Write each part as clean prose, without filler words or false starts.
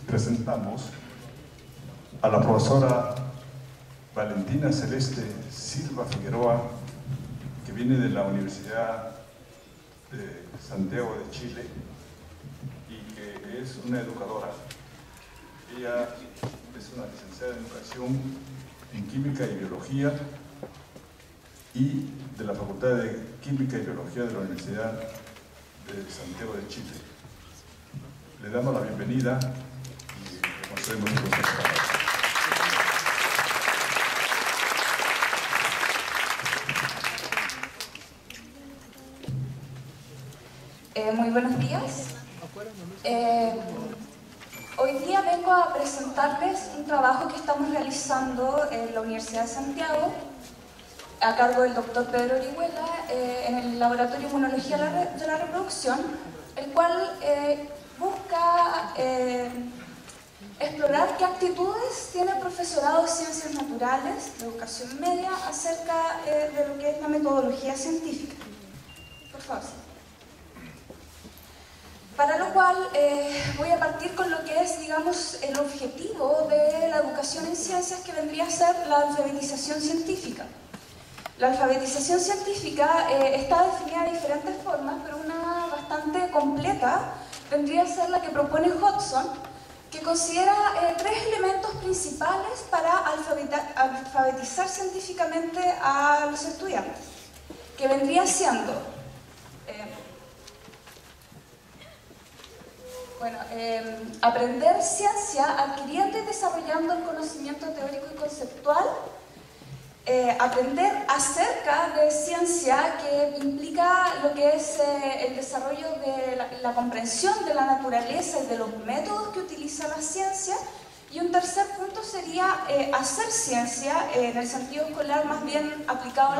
presentamos a la profesora Valentina Celeste Silva Figueroa, que viene de la Universidad de Santiago de Chile y que es una educadora. Ella es una licenciada en Educación en Química y Biología y de la Facultad de Química y Biología de la Universidad de Santiago de Chile. Le damos la bienvenida y le concedemos el proceso. Muy buenos días. Hoy día vengo a presentarles un trabajo que estamos realizando en la Universidad de Santiago a cargo del doctor Pedro Orihuela en el Laboratorio de Inmunología de la Reproducción, el cual busca explorar qué actitudes tiene el profesorado de Ciencias Naturales, de Educación Media, acerca de lo que es la metodología científica. Por favor. Para lo cual voy a partir con lo que es, digamos, el objetivo de la educación en ciencias, que vendría a ser la alfabetización científica. La alfabetización científica está definida de diferentes formas, pero una bastante completa vendría a ser la que propone Hodgson, que considera tres elementos principales para alfabetizar científicamente a los estudiantes, que vendría siendo aprender ciencia adquiriendo y desarrollando el conocimiento teórico y conceptual, aprender acerca de ciencia, que implica lo que es el desarrollo de la comprensión de la naturaleza y de los métodos que utiliza la ciencia, y un tercer punto sería hacer ciencia en el sentido escolar, más bien aplicado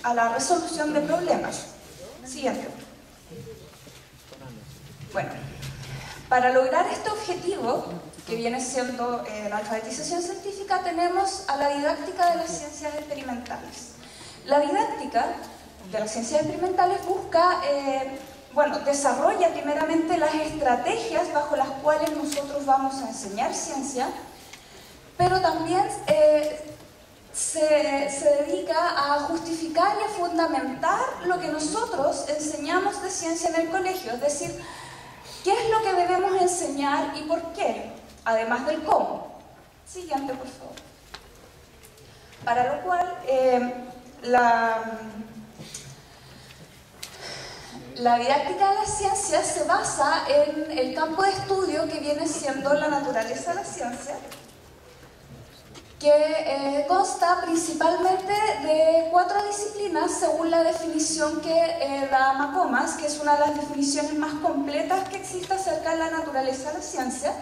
a la resolución de problemas. Siguiente. Bueno, para lograr este objetivo, que viene siendo la alfabetización científica, tenemos a la didáctica de las ciencias experimentales. La didáctica de las ciencias experimentales busca, desarrolla primeramente las estrategias bajo las cuales nosotros vamos a enseñar ciencia, pero también se dedica a justificar y a fundamentar lo que nosotros enseñamos de ciencia en el colegio, es decir, ¿qué es lo que debemos enseñar y por qué? Además del cómo. Siguiente, por favor. Para lo cual, la didáctica de las ciencias se basa en el campo de estudio que viene siendo la naturaleza de la ciencia, que consta principalmente de 4 disciplinas según la definición que da Macomas, que es una de las definiciones más completas que existe acerca de la naturaleza de la ciencia,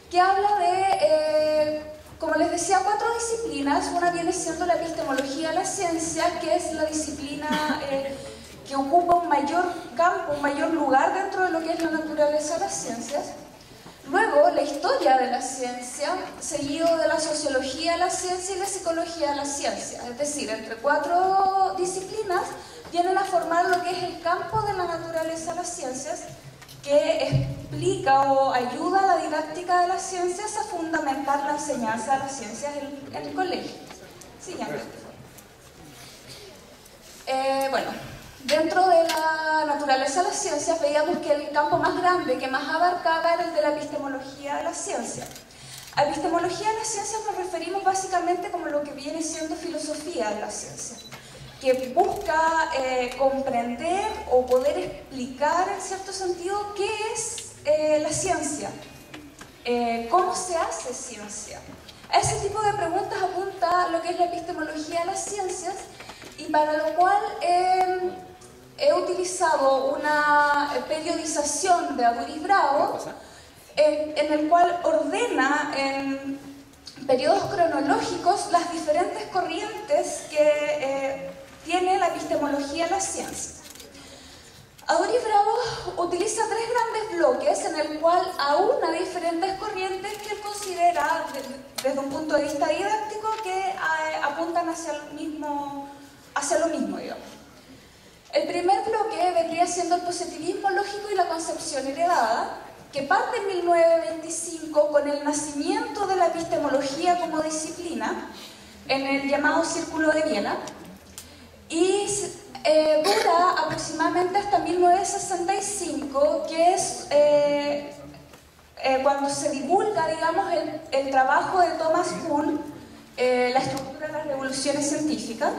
que habla de, como les decía, 4 disciplinas. Una viene siendo la epistemología de la ciencia, que es la disciplina que ocupa un mayor campo, un mayor lugar dentro de lo que es la naturaleza de las ciencias. Luego, la historia de la ciencia, seguido de la sociología de la ciencia y la psicología de la ciencia. Es decir, entre 4 disciplinas vienen a formar lo que es el campo de la naturaleza de las ciencias, que explica o ayuda a la didáctica de las ciencias a fundamentar la enseñanza de las ciencias en el colegio. Siguiente. Dentro de la naturaleza de las ciencias veíamos que el campo más grande, que más abarcaba, era el de la epistemología de la ciencia. A epistemología de la ciencia nos referimos básicamente como lo que viene siendo filosofía de la ciencia, que busca comprender o poder explicar en cierto sentido qué es la ciencia, cómo se hace ciencia. A ese tipo de preguntas apunta lo que es la epistemología de las ciencias, y para lo cual he utilizado una periodización de Aduris Bravo, en el cual ordena en periodos cronológicos las diferentes corrientes que tiene la epistemología de la ciencia. Aduris Bravo utiliza 3 grandes bloques en el cual aúna diferentes corrientes que él considera, desde un punto de vista didáctico, que apuntan hacia lo mismo, digamos. El primer bloque vendría siendo el positivismo lógico y la concepción heredada, que parte en 1925 con el nacimiento de la epistemología como disciplina en el llamado Círculo de Viena y dura aproximadamente hasta 1965, que es cuando se divulga, digamos, el trabajo de Thomas Kuhn, la estructura de las revoluciones científicas.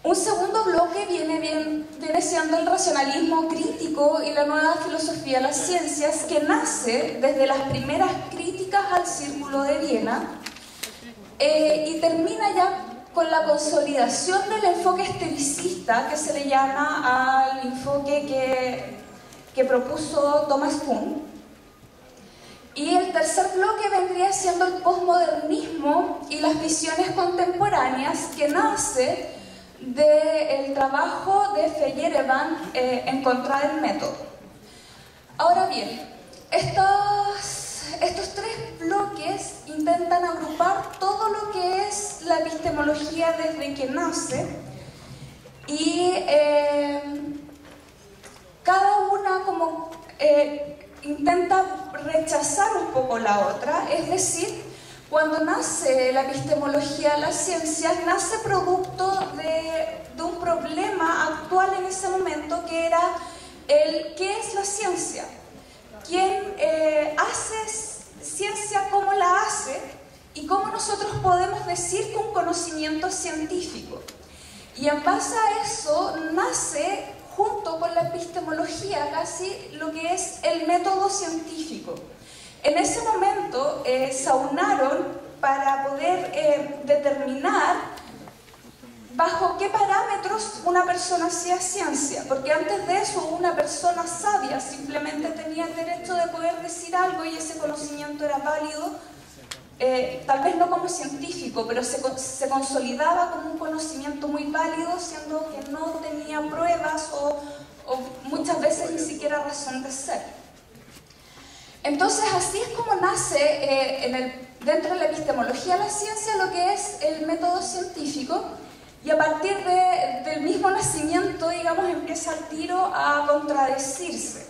Un segundo bloque viene siendo el racionalismo crítico y la nueva filosofía de las ciencias, que nace desde las primeras críticas al Círculo de Viena y termina ya con la consolidación del enfoque historicista, que se le llama al enfoque que propuso Thomas Kuhn. Y el tercer bloque vendría siendo el posmodernismo y las visiones contemporáneas, que nace del trabajo de Feyerabend en contra del método. Ahora bien, estos tres bloques intentan agrupar todo lo que es la epistemología desde que nace y cada una como intenta rechazar un poco la otra, es decir, cuando nace la epistemología de las ciencias, nace producto de un problema actual en ese momento, que era el ¿qué es la ciencia? ¿Quién hace ciencia? ¿Cómo la hace? ¿Y cómo nosotros podemos decir que un conocimiento es científico? Y en base a eso nace, junto con la epistemología, casi lo que es el método científico. En ese momento se aunaron para poder determinar bajo qué parámetros una persona hacía ciencia, porque antes de eso una persona sabia simplemente tenía el derecho de poder decir algo y ese conocimiento era válido, tal vez no como científico, pero se consolidaba como un conocimiento muy válido, siendo que no tenía pruebas o muchas veces ni siquiera razón de ser. Entonces, así es como nace dentro de la epistemología de la ciencia lo que es el método científico, y a partir del mismo nacimiento, digamos, empieza al tiro a contradecirse.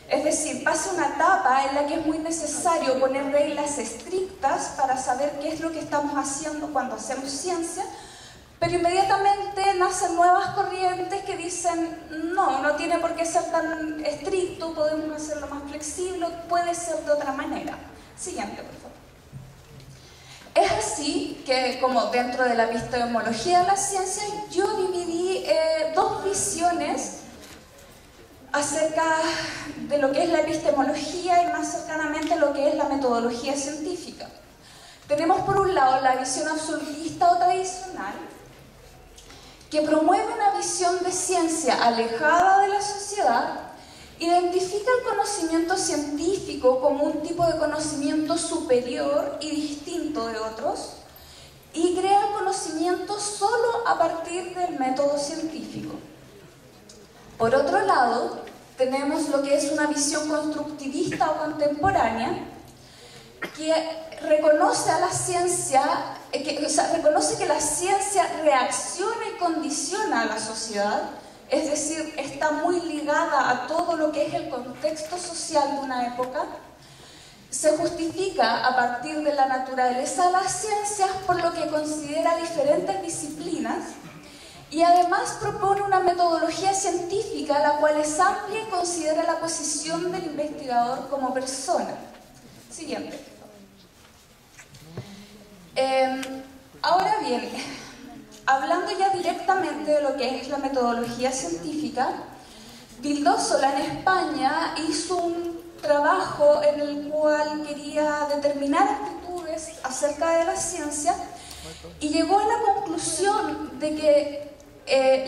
Es decir, pasa una etapa en la que es muy necesario poner reglas estrictas para saber qué es lo que estamos haciendo cuando hacemos ciencia, pero inmediatamente nacen nuevas corrientes que dicen no tiene por qué ser tan estricto, podemos hacerlo más flexible, puede ser de otra manera. Siguiente, por favor. Es así que, como dentro de la epistemología de las ciencias, yo dividí dos visiones acerca de lo que es la epistemología y más cercanamente lo que es la metodología científica. Tenemos por un lado la visión absolutista o tradicional, que promueve una visión de ciencia alejada de la sociedad, identifica el conocimiento científico como un tipo de conocimiento superior y distinto de otros, y crea el conocimiento solo a partir del método científico. Por otro lado, tenemos lo que es una visión constructivista o contemporánea, que reconoce a la ciencia, reconoce que la ciencia reacciona y condiciona a la sociedad, es decir, está muy ligada a todo lo que es el contexto social de una época. Se justifica a partir de la naturaleza de las ciencias, por lo que considera diferentes disciplinas, y además propone una metodología científica la cual es amplia y considera la posición del investigador como persona. Siguiente. Ahora bien, hablando ya directamente de lo que es la metodología científica, Vildósola en España hizo un trabajo en el cual quería determinar actitudes acerca de la ciencia y llegó a la conclusión de que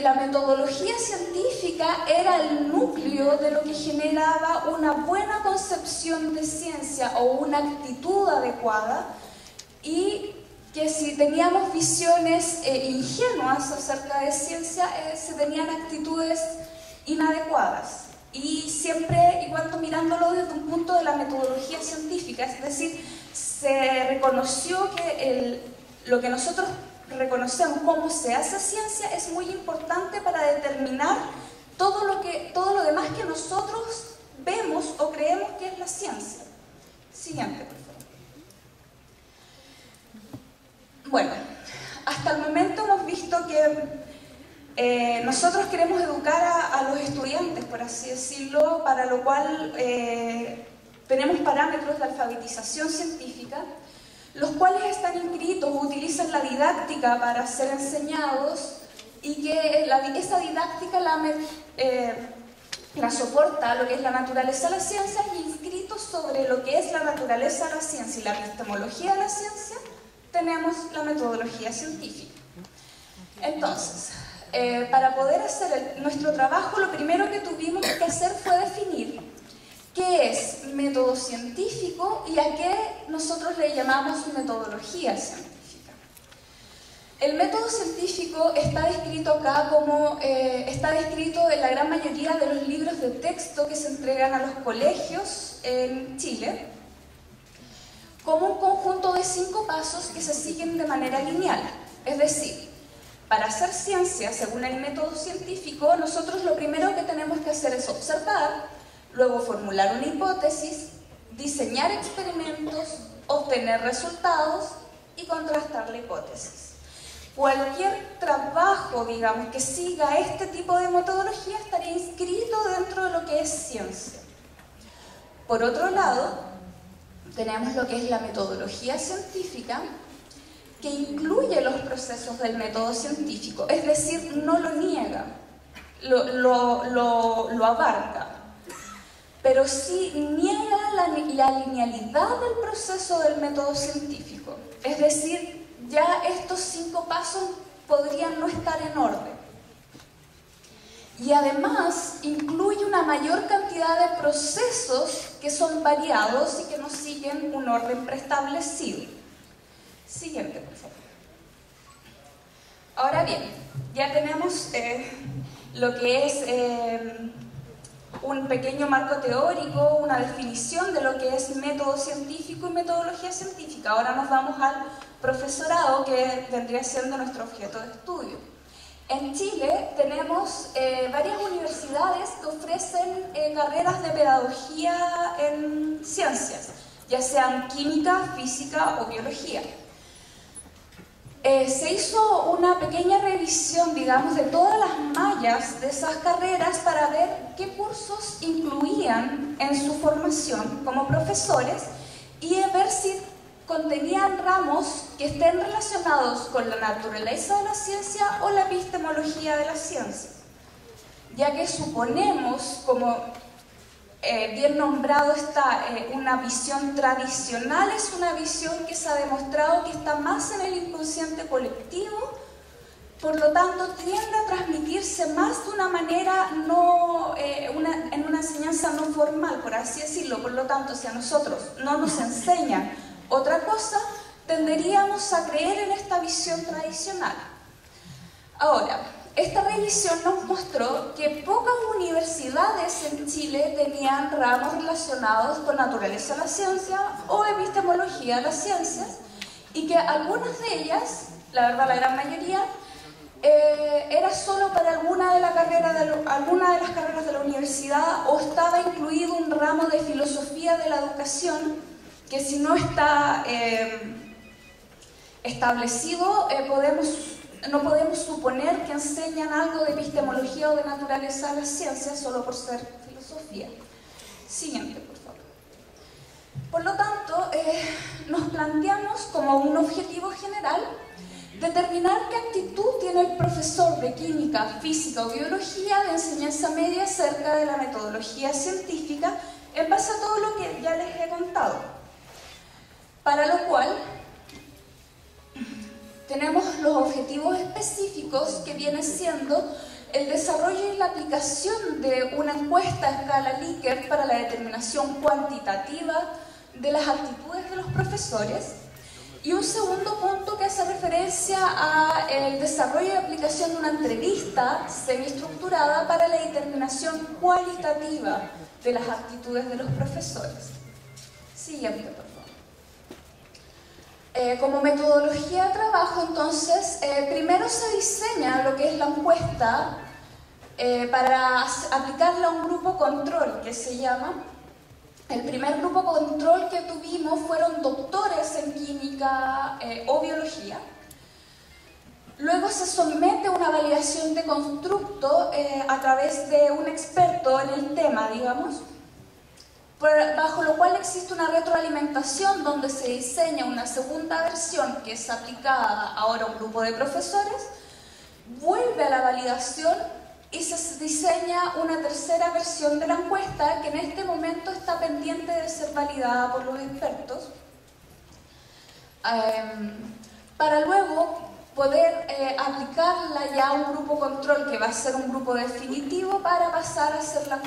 la metodología científica era el núcleo de lo que generaba una buena concepción de ciencia o una actitud adecuada, y que si teníamos visiones ingenuas acerca de ciencia, se tenían actitudes inadecuadas. Y siempre y cuando mirándolo desde un punto de la metodología científica, es decir, se reconoció que lo que nosotros reconocemos cómo se hace ciencia es muy importante para determinar todo lo demás que nosotros vemos o creemos que es la ciencia. Siguiente, por favor. Bueno, hasta el momento hemos visto que nosotros queremos educar a los estudiantes, por así decirlo, para lo cual tenemos parámetros de alfabetización científica, los cuales están inscritos, utilizan la didáctica para ser enseñados y que esa didáctica la soporta lo que es la naturaleza de la ciencia, y inscritos sobre lo que es la naturaleza de la ciencia y la epistemología de la ciencia, tenemos la metodología científica. Entonces, para poder hacer nuestro trabajo, lo primero que tuvimos que hacer fue definir qué es método científico y a qué nosotros le llamamos metodología científica. El método científico está descrito acá como, está descrito en la gran mayoría de los libros de texto que se entregan a los colegios en Chile, como un conjunto de 5 pasos que se siguen de manera lineal. Es decir, para hacer ciencia, según el método científico, nosotros lo primero que tenemos que hacer es observar, luego formular una hipótesis, diseñar experimentos, obtener resultados y contrastar la hipótesis. Cualquier trabajo, digamos, que siga este tipo de metodología estaría inscrito dentro de lo que es ciencia. Por otro lado, tenemos lo que es la metodología científica, que incluye los procesos del método científico, es decir, no lo niega, lo abarca, pero sí niega la linealidad del proceso del método científico. Es decir, ya estos 5 pasos podrían no estar en orden. Y además incluye una mayor cantidad de procesos que son variados y que no siguen un orden preestablecido. Siguiente, por favor. Ahora bien, ya tenemos lo que es un pequeño marco teórico, una definición de lo que es método científico y metodología científica. Ahora nos vamos al profesorado, que vendría siendo nuestro objeto de estudio. En Chile tenemos varias universidades que ofrecen carreras de pedagogía en ciencias, ya sean química, física o biología. Se hizo una pequeña revisión, digamos, de todas las mallas de esas carreras para ver qué cursos incluían en su formación como profesores y ver si contenían ramos que estén relacionados con la naturaleza de la ciencia o la epistemología de la ciencia, ya que suponemos, como bien nombrado está, una visión tradicional es una visión que se ha demostrado que está más en el inconsciente colectivo, por lo tanto tiende a transmitirse más de una manera en una enseñanza no formal, por así decirlo. Por lo tanto, si a nosotros no nos enseñan otra cosa, tenderíamos a creer en esta visión tradicional. Ahora, esta revisión nos mostró que pocas universidades en Chile tenían ramos relacionados con naturaleza de la ciencia o epistemología de las ciencias, y que algunas de ellas, la verdad la gran mayoría, era solo para alguna de las carreras de la universidad, o estaba incluido un ramo de filosofía de la educación, que si no está establecido, no podemos suponer que enseñan algo de epistemología o de naturaleza de las ciencias solo por ser filosofía. Siguiente, por favor. Por lo tanto, nos planteamos como un objetivo general determinar qué actitud tiene el profesor de química, física o biología de enseñanza media acerca de la metodología científica en base a todo lo que ya les he contado. Para lo cual tenemos los objetivos específicos, que viene siendo el desarrollo y la aplicación de una encuesta a escala Likert para la determinación cuantitativa de las actitudes de los profesores, y un segundo punto que hace referencia al desarrollo y aplicación de una entrevista semiestructurada para la determinación cualitativa de las actitudes de los profesores. Siguiente, por favor. Como metodología de trabajo, entonces, primero se diseña lo que es la encuesta para aplicarla a un grupo control que se llama. El primer grupo control que tuvimos fueron doctores en química o biología. Luego se somete a una validación de constructo a través de un experto en el tema, digamos, bajo lo cual existe una retroalimentación donde se diseña una segunda versión que es aplicada ahora a un grupo de profesores, vuelve a la validación y se diseña una tercera versión de la encuesta que en este momento está pendiente de ser validada por los expertos, para luego poder aplicarla ya a un grupo control que va a ser un grupo definitivo para pasar a hacer la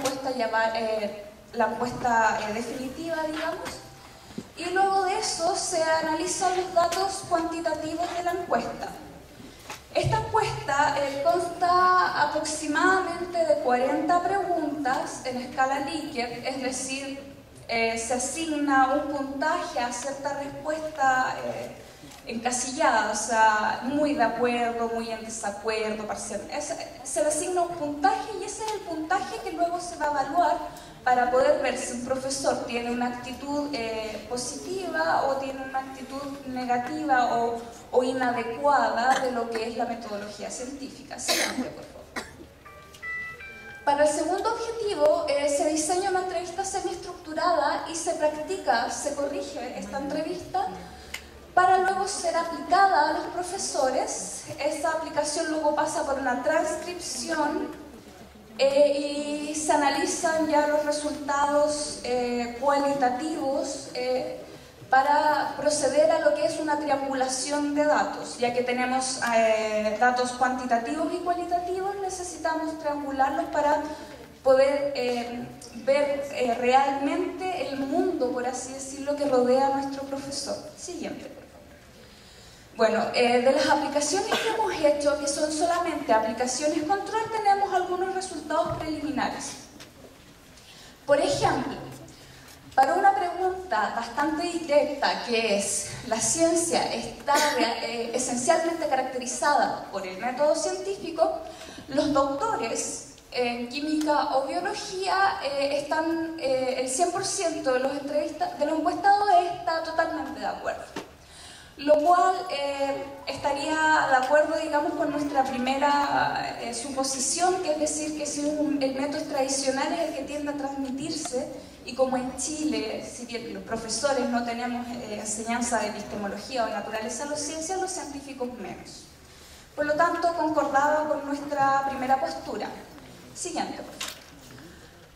encuesta definitiva, digamos, y luego de eso se analizan los datos cuantitativos de la encuesta. Esta encuesta consta aproximadamente de 40 preguntas en escala Likert, es decir, se asigna un puntaje a cierta respuesta encasillada, o sea, muy de acuerdo, muy en desacuerdo, parcial. Se le asigna un puntaje y ese es el puntaje que luego se va a evaluar para poder ver si un profesor tiene una actitud positiva o tiene una actitud negativa o inadecuada de lo que es la metodología científica. Siguiente, por favor. Para el segundo objetivo, se diseña una entrevista semiestructurada y se practica, se corrige esta entrevista para luego ser aplicada a los profesores. Esta aplicación luego pasa por una transcripción y se analizan ya los resultados cualitativos para proceder a lo que es una triangulación de datos. Ya que tenemos datos cuantitativos y cualitativos, necesitamos triangularlos para poder ver realmente el mundo, por así decirlo, que rodea a nuestro profesor. Siguiente, por favor. Bueno, de las aplicaciones que hemos hecho, que son solamente aplicaciones control, tenemos algunos resultados preliminares. Por ejemplo, para una pregunta bastante directa, que es: ¿la ciencia está esencialmente caracterizada por el método científico?, los doctores en química o biología están, el 100% de los encuestados está totalmente de acuerdo. Lo cual estaría de acuerdo, digamos, con nuestra primera suposición, que es decir, que si el método tradicional es el que tiende a transmitirse, y como en Chile, si bien los profesores no tenemos enseñanza de epistemología o naturaleza de las ciencias, los científicos menos. Por lo tanto, concordaba con nuestra primera postura. Siguiente, por favor.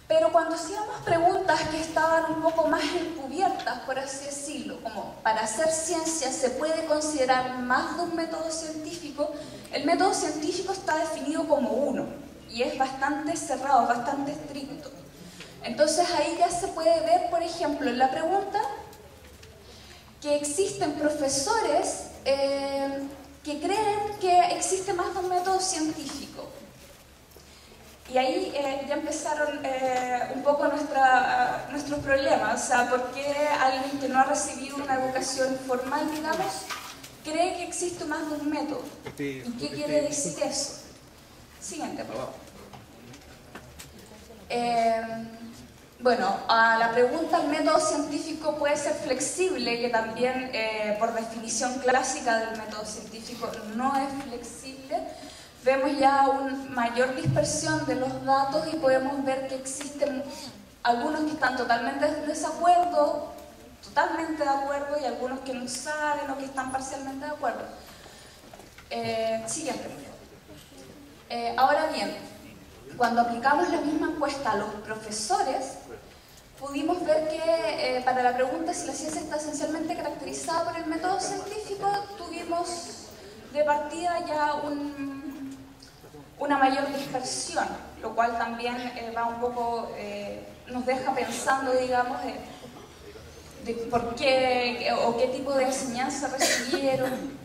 Pero cuando hacíamos preguntas que estaban un poco más encubiertas, por así decirlo, como para hacer ciencia se puede considerar más de un método científico, el método científico está definido como uno y es bastante cerrado, bastante estricto. Entonces ahí ya se puede ver, por ejemplo, en la pregunta que existen profesores que creen que existe más de un método científico. Y ahí ya empezaron un poco nuestros problemas, o sea, ¿por qué alguien que no ha recibido una educación formal, digamos, cree que existe más de un método? ¿Y qué quiere decir eso? Siguiente, por favor. Bueno, a la pregunta, ¿el método científico puede ser flexible?, que también por definición clásica del método científico no es flexible, vemos ya una mayor dispersión de los datos y podemos ver que existen algunos que están totalmente en desacuerdo, totalmente de acuerdo, y algunos que no saben o que están parcialmente de acuerdo. Siguiente. Ahora bien, cuando aplicamos la misma encuesta a los profesores, pudimos ver que para la pregunta si la ciencia está esencialmente caracterizada por el método científico, tuvimos de partida ya una mayor dispersión, lo cual también va un poco, nos deja pensando, digamos, de por qué o qué tipo de enseñanza recibieron,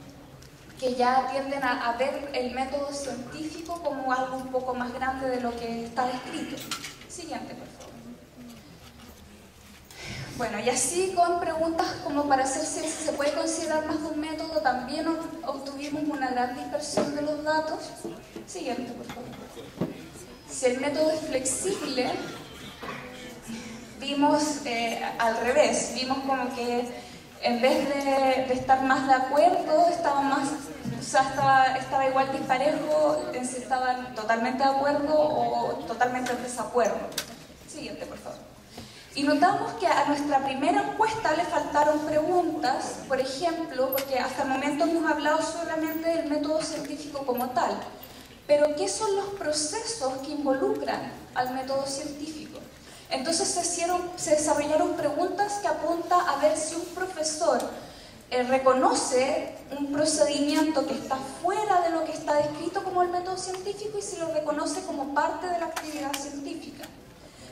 que ya tienden a ver el método científico como algo un poco más grande de lo que está descrito. Siguiente, por favor. Bueno, y así con preguntas como para hacer si se puede considerar más de un método, también obtuvimos una gran dispersión de los datos. Siguiente, por favor. Si el método es flexible, vimos al revés, vimos como que en vez de estar más de acuerdo, estaba igual disparejo, en si estaban totalmente de acuerdo o totalmente en desacuerdo. Siguiente, por favor. Y notamos que a nuestra primera encuesta le faltaron preguntas, por ejemplo, porque hasta el momento hemos hablado solamente del método científico como tal, pero ¿qué son los procesos que involucran al método científico? Entonces se desarrollaron preguntas que apuntan a ver si un profesor reconoce un procedimiento que está fuera de lo que está descrito como el método científico y si lo reconoce como parte de la actividad científica.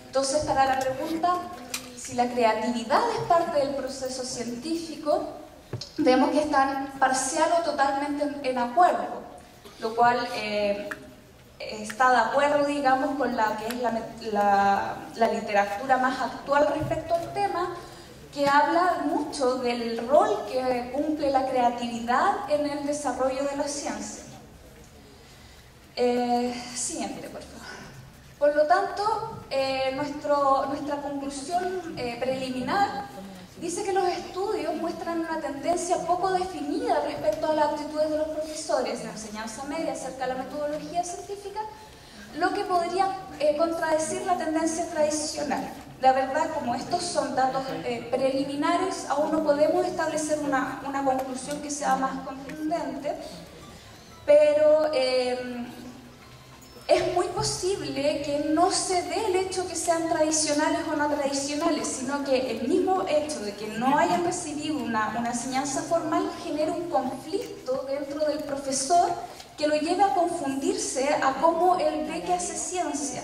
Entonces estará la pregunta, si la creatividad es parte del proceso científico, vemos que están parcial o totalmente en acuerdo, lo cual está de acuerdo, digamos, con la que es la literatura más actual respecto al tema, que habla mucho del rol que cumple la creatividad en el desarrollo de la ciencia. Siguiente, por favor. Por lo tanto, nuestra conclusión preliminar dice que los estudios muestran una tendencia poco definida respecto a las actitudes de los profesores en enseñanza media acerca de la metodología científica, lo que podría contradecir la tendencia tradicional. La verdad, como estos son datos preliminares, aún no podemos establecer una conclusión que sea más contundente, pero es muy posible que no se dé el hecho que sean tradicionales o no tradicionales, sino que el mismo hecho de que no hayan recibido una enseñanza formal genera un conflicto dentro del profesor que lo lleva a confundirse a cómo él ve que hace ciencia.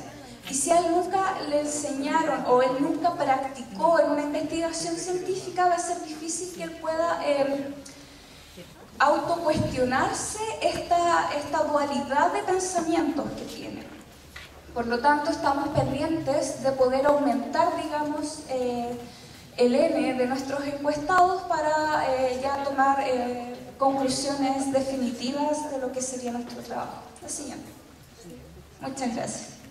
Y si a él nunca le enseñaron o él nunca practicó en una investigación científica, va a ser difícil que él pueda autocuestionarse esta dualidad de pensamientos que tiene. Por lo tanto, estamos pendientes de poder aumentar, digamos, el N de nuestros encuestados para ya tomar conclusiones definitivas de lo que sería nuestro trabajo. La siguiente. Muchas gracias.